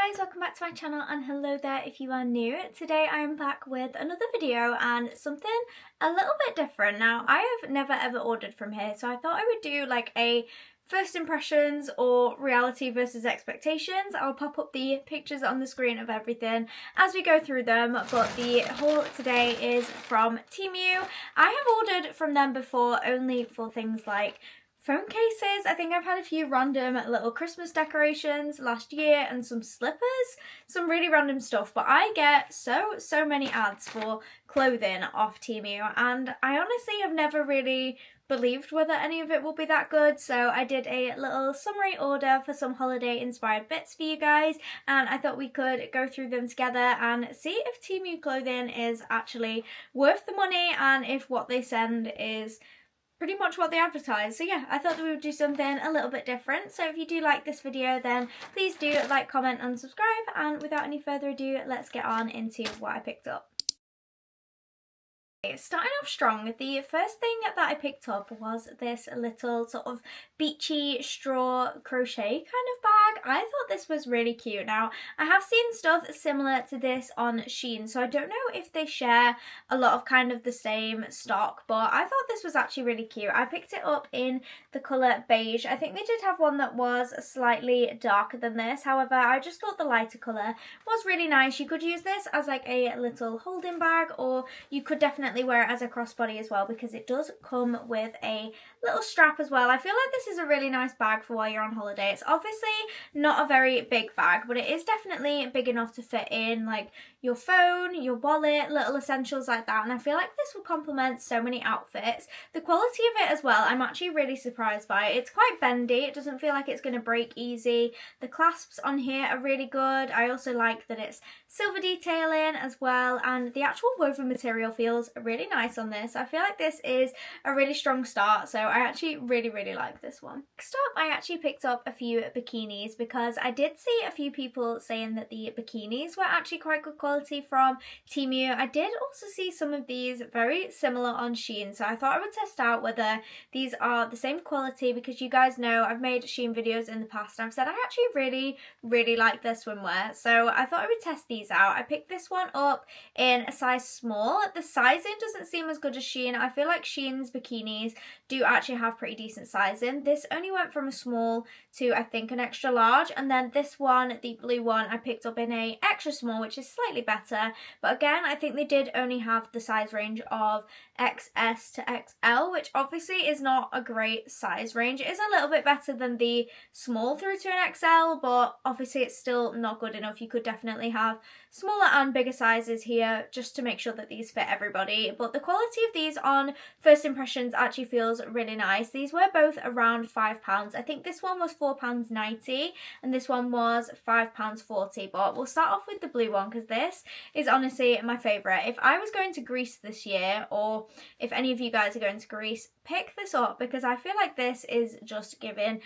guys, welcome back to my channel and hello there if you are new. Today I am back with another video and something a little bit different. Now I have never ever ordered from here, so I thought I would do like a first impressions or reality versus expectations. I'll pop up the pictures on the screen of everything as we go through them, but the haul today is from TEMU. I have ordered from them before only for things like phone cases. I think I've had a few random little Christmas decorations last year and some slippers, some really random stuff, but I get so many ads for clothing off TEMU and I honestly have never really believed whether any of it will be that good, so I did a little summary order for some holiday inspired bits for you guys and I thought we could go through them together and see if TEMU clothing is actually worth the money and if what they send is pretty much what they advertise. So yeah, I thought that we would do something a little bit different. So if you do like this video, then please do like, comment and subscribe, and without any further ado, let's get on into what I picked up. Starting off strong, the first thing that I picked up was this little sort of beachy straw crochet kind of bag. I thought this was really cute. Now, I have seen stuff similar to this on Shein, so I don't know if they share a lot of kind of the same stock, but I thought this was actually really cute. I picked it up in the colour beige. I think they did have one that was slightly darker than this. However, I just thought the lighter colour was really nice. You could use this as like a little holding bag, or you could definitely wear it as a crossbody as well, because it does come with a little strap as well. I feel like this is a really nice bag for while you're on holiday. It's obviously not a very big bag, but it is definitely big enough to fit in like your phone, your wallet, little essentials like that, and I feel like this will complement so many outfits. The quality of it as well, I'm actually really surprised by. It's quite bendy, it doesn't feel like it's going to break easy. The clasps on here are really good. I also like that it's silver detailing as well, and the actual woven material feels really nice on this. I feel like this is a really strong start, so I actually really like this one. Next up, I actually picked up a few bikinis because I did see a few people saying that the bikinis were actually quite good quality from TEMU. I did also see some of these very similar on Shein, so I thought I would test out whether these are the same quality, because you guys know I've made Shein videos in the past and I've said I actually really like their swimwear, so I thought I would test these out. I picked this one up in a size small. The sizing doesn't seem as good as Shein. I feel like Shein's bikinis do actually have pretty decent sizing. This only went from a small to I think an extra large, and then this one, the blue one, I picked up in a extra small, which is slightly better, but again I think they did only have the size range of XS to XL, which obviously is not a great size range. It is a little bit better than the small through to an XL, but obviously it's still not good enough. You could definitely have smaller and bigger sizes here just to make sure that these fit everybody, but the quality of these on first impressions actually feels really nice. These were both around £5. I think this one was £4.90 and this one was £5.40, but we'll start off with the blue one because this is honestly my favourite. If I was going to Greece this year, or if any of you guys are going to Greece, pick this up because I feel like this is just giving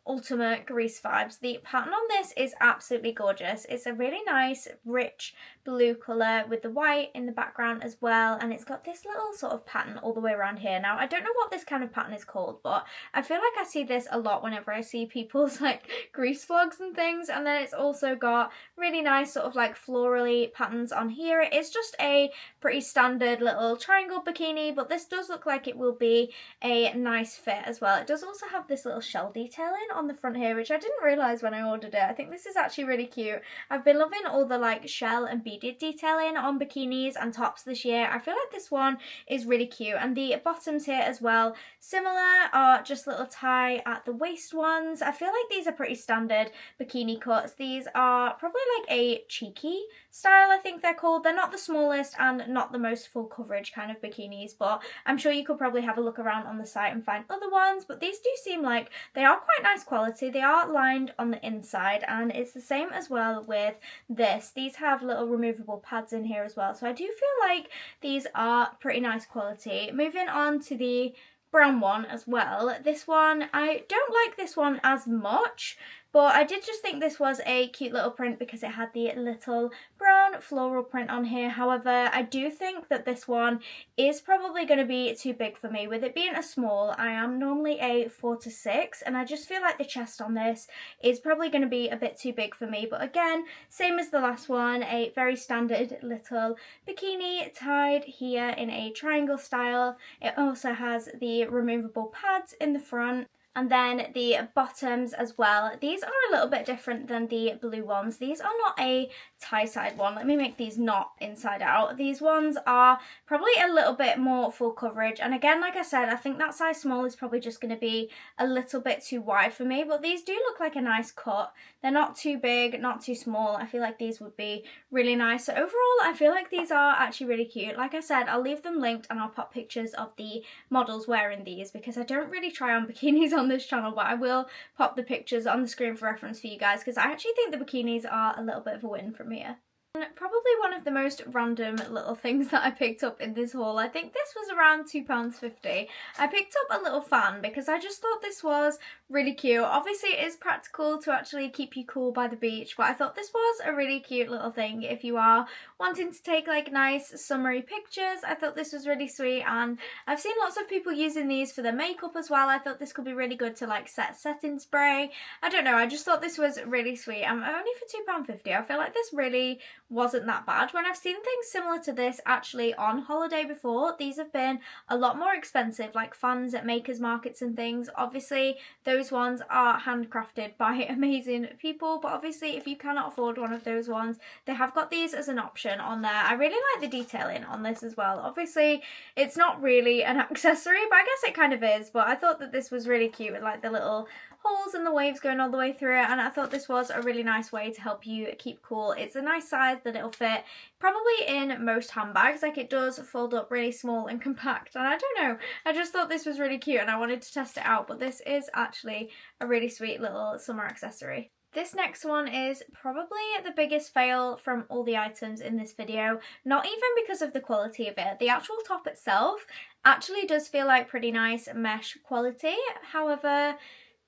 ultimate Greece vibes. The pattern on this is absolutely gorgeous. It's a really nice rich blue colour with the white in the background as well, and it's got this little sort of pattern all the way around here. Now I don't know what this kind of pattern is called, but I feel like I see this a lot whenever I see people's like Greece vlogs and things, and then it's also got really nice sort of like florally patterns on here. It is just a pretty standard little triangle bikini, but this does look like it will be a nice fit as well. It does also have this little shell detailing on the front here, which I didn't realise when I ordered it. I think this is actually really cute. I've been loving all the like shell and beaded detailing on bikinis and tops this year. I feel like this one is really cute, and the bottoms here as well, similar, are just little tie at the waist ones. I feel like these are pretty standard bikini cuts. These are probably like a cheeky style, I think they're called. They're not the smallest and not the most full coverage kind of bikinis, but I'm sure you could probably have a look around on the site and find other ones, but these do seem like they are quite nice quality. They are lined on the inside, and it's the same as well with this. These have little removable pads in here as well, so I do feel like these are pretty nice quality. Moving on to the brown one as well. This one, I don't like this one as much but I did just think this was a cute little print because it had the little brown floral print on here. However, I do think that this one is probably going to be too big for me. With it being a small, I am normally a 4 to 6, and I just feel like the chest on this is probably going to be a bit too big for me. But again, same as the last one, a very standard little bikini tied here in a triangle style. It also has the removable pads in the front. And then the bottoms as well. These are a little bit different than the blue ones. These are not a tie-side one. Let me make these not inside out. These ones are probably a little bit more full coverage. And again, like I said, I think that size small is probably just going to be a little bit too wide for me. But these do look like a nice cut. They're not too big, not too small. I feel like these would be really nice. So overall, I feel like these are actually really cute. Like I said, I'll leave them linked and I'll pop pictures of the models wearing these because I don't really try on bikinis on this channel, but I will pop the pictures on the screen for reference for you guys because I actually think the bikinis are a little bit of a win from here. And probably one of the most random little things that I picked up in this haul, I think this was around £2.50. I picked up a little fan because I just thought this was really cute. Obviously it is practical to actually keep you cool by the beach, but I thought this was a really cute little thing if you are wanting to take like nice summery pictures. I thought this was really sweet, and I've seen lots of people using these for their makeup as well. I thought this could be really good to like set setting spray. I don't know, I just thought this was really sweet. And only for £2.50, I feel like this really wasn't that bad. When I've seen things similar to this actually on holiday before, these have been a lot more expensive, like fans at makers markets and things. Obviously those ones are handcrafted by amazing people, but obviously if you cannot afford one of those ones, they have got these as an option on there. I really like the detailing on this as well. Obviously it's not really an accessory, but I guess it kind of is, but I thought that this was really cute with like the little holes and the waves going all the way through it, and I thought this was a really nice way to help you keep cool. It's a nice size that it'll fit probably in most handbags. Like it does fold up really small and compact, and I don't know, I just thought this was really cute and I wanted to test it out. But this is actually a really sweet little summer accessory. This next one is probably the biggest fail from all the items in this video, not even because of the quality of it. The actual top itself actually does feel like pretty nice mesh quality. However,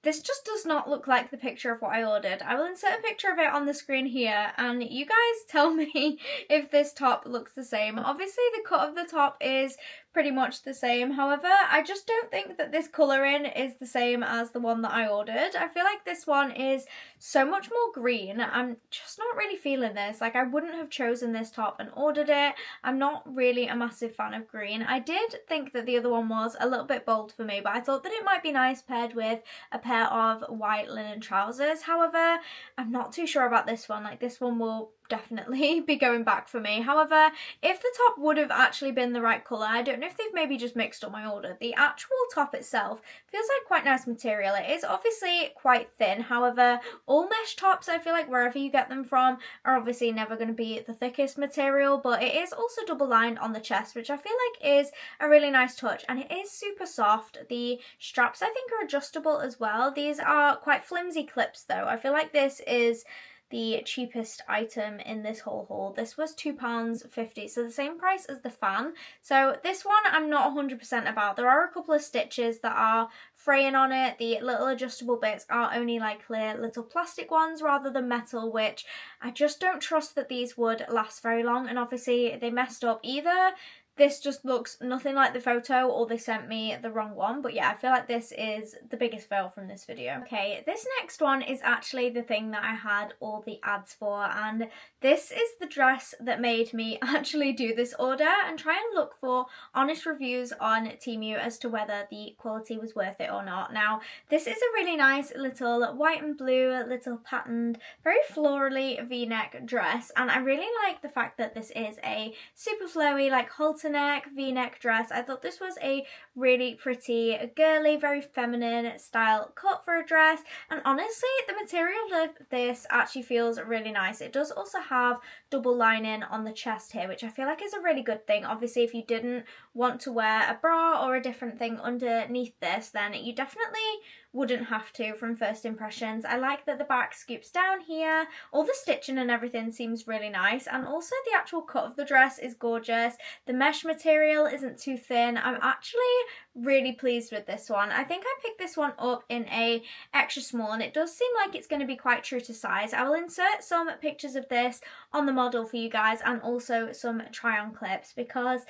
this just does not look like the picture of what I ordered. I will insert a picture of it on the screen here, and you guys tell me if this top looks the same. Obviously the cut of the top is pretty much the same. However, I just don't think that this colouring is the same as the one that I ordered. I feel like this one is so much more green. I'm just not really feeling this. Like I wouldn't have chosen this top and ordered it. I'm not really a massive fan of green. I did think that the other one was a little bit bold for me, but I thought that it might be nice paired with a pair of white linen trousers. However, I'm not too sure about this one. Like this one will definitely be going back for me. However, if the top would have actually been the right colour, I don't know if they've maybe just mixed up my order. The actual top itself feels like quite nice material. It is obviously quite thin. However, all mesh tops, I feel like wherever you get them from, are obviously never going to be the thickest material, but it is also double lined on the chest, which I feel like is a really nice touch, and it is super soft. The straps I think are adjustable as well. These are quite flimsy clips though. I feel like this is the cheapest item in this whole haul. This was £2.50, so the same price as the fan. So this one I'm not 100% about. There are a couple of stitches that are fraying on it. The little adjustable bits are only like clear little plastic ones rather than metal, which I just don't trust that these would last very long, and obviously they messed up. Either this just looks nothing like the photo or they sent me the wrong one, but yeah, I feel like this is the biggest fail from this video. Okay, this next one is actually the thing that I had all the ads for, and this is the dress that made me actually do this order and try and look for honest reviews on TEMU as to whether the quality was worth it or not. Now, this is a really nice little white and blue, little patterned, very florally v-neck dress, and I really like the fact that this is a super flowy, like halter neck v-neck dress. I thought this was a really pretty, girly, very feminine style cut for a dress, and honestly the material of this actually feels really nice. It does also have double lining on the chest here, which I feel like is a really good thing. Obviously if you didn't want to wear a bra or a different thing underneath this, then you definitely wouldn't have to from first impressions. I like that the back scoops down here. All the stitching and everything seems really nice, and also the actual cut of the dress is gorgeous. The mesh material isn't too thin. I'm actually really pleased with this one. I think I picked this one up in a extra small, and it does seem like it's going to be quite true to size. I will insert some pictures of this on the model for you guys, and also some try on clips, because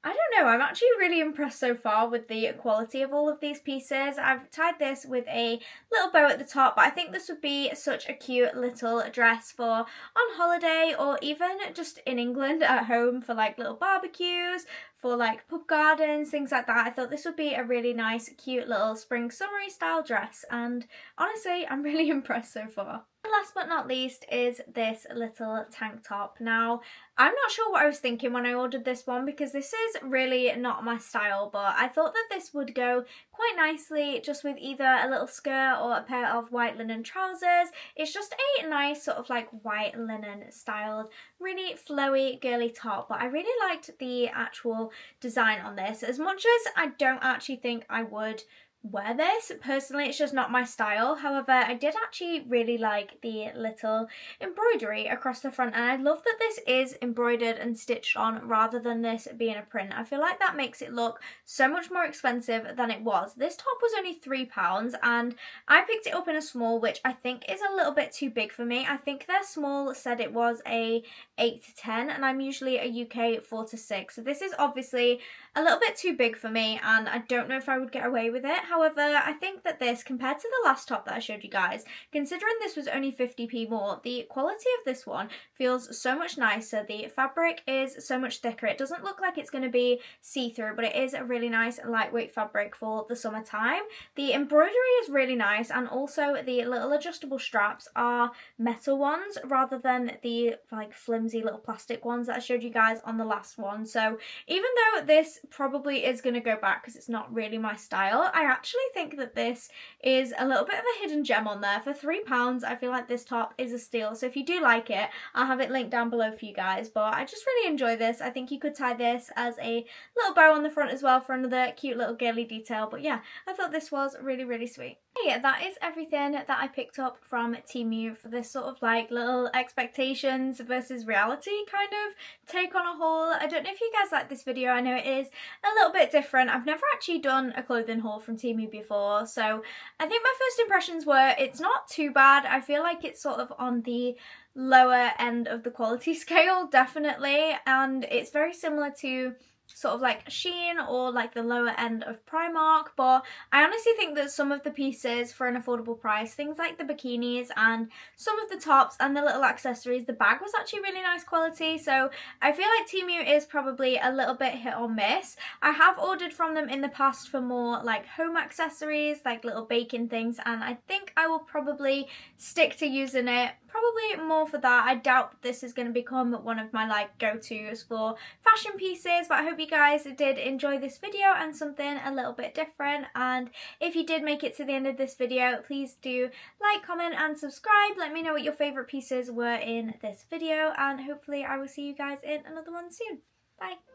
I don't know, I'm actually really impressed so far with the quality of all of these pieces. I've tied this with a little bow at the top, but I think this would be such a cute little dress for on holiday, or even just in England at home for like little barbecues, for like pub gardens, things like that. I thought this would be a really nice, cute little spring summery style dress, and honestly, I'm really impressed so far. Last but not least is this little tank top. Now, I'm not sure what I was thinking when I ordered this one, because this is really not my style, but I thought that this would go quite nicely just with either a little skirt or a pair of white linen trousers. It's just a nice sort of like white linen styled, really flowy, girly top, but I really liked the actual design on this. As much as I don't actually think I would wear this personally, it's just not my style. However, I did actually really like the little embroidery across the front, and I love that this is embroidered and stitched on rather than this being a print. I feel like that makes it look so much more expensive than it was. This top was only £3, and I picked it up in a small, which I think is a little bit too big for me. I think their small said it was a 8 to 10, and I'm usually a UK 4 to 6, so this is obviously a little bit too big for me, and I don't know if I would get away with it. However, I think that this, compared to the last top that I showed you guys, considering this was only 50p more, the quality of this one feels so much nicer. The fabric is so much thicker. It doesn't look like it's going to be see-through, but it is a really nice lightweight fabric for the summertime. The embroidery is really nice, and also the little adjustable straps are metal ones rather than the like flimsy little plastic ones that I showed you guys on the last one. So even though this probably is going to go back because it's not really my style, I actually think that this is a little bit of a hidden gem on there. For £3, I feel like this top is a steal. So if you do like it, I'll have it linked down below for you guys. But I just really enjoy this. I think you could tie this as a little bow on the front as well for another cute little girly detail. But yeah, I thought this was really, really sweet. Yeah, that is everything that I picked up from TEMU for this sort of like little expectations versus reality kind of take on a haul. I don't know if you guys like this video. I know it is a little bit different. I've never actually done a clothing haul from TEMU before, so I think my first impressions were it's not too bad. I feel like it's sort of on the lower end of the quality scale, definitely, and it's very similar to sort of like Shein or like the lower end of Primark, but I honestly think that some of the pieces for an affordable price, things like the bikinis and some of the tops and the little accessories, the bag was actually really nice quality. So I feel like TEMU is probably a little bit hit or miss. I have ordered from them in the past for more like home accessories, like little baking things, and I think I will probably stick to using it probably more for that. I doubt this is going to become one of my like go-tos for fashion pieces, but I hope you guys did enjoy this video and something a little bit different. And if you did make it to the end of this video, please do like, comment and subscribe. Let me know what your favourite pieces were in this video, and hopefully I will see you guys in another one soon. Bye!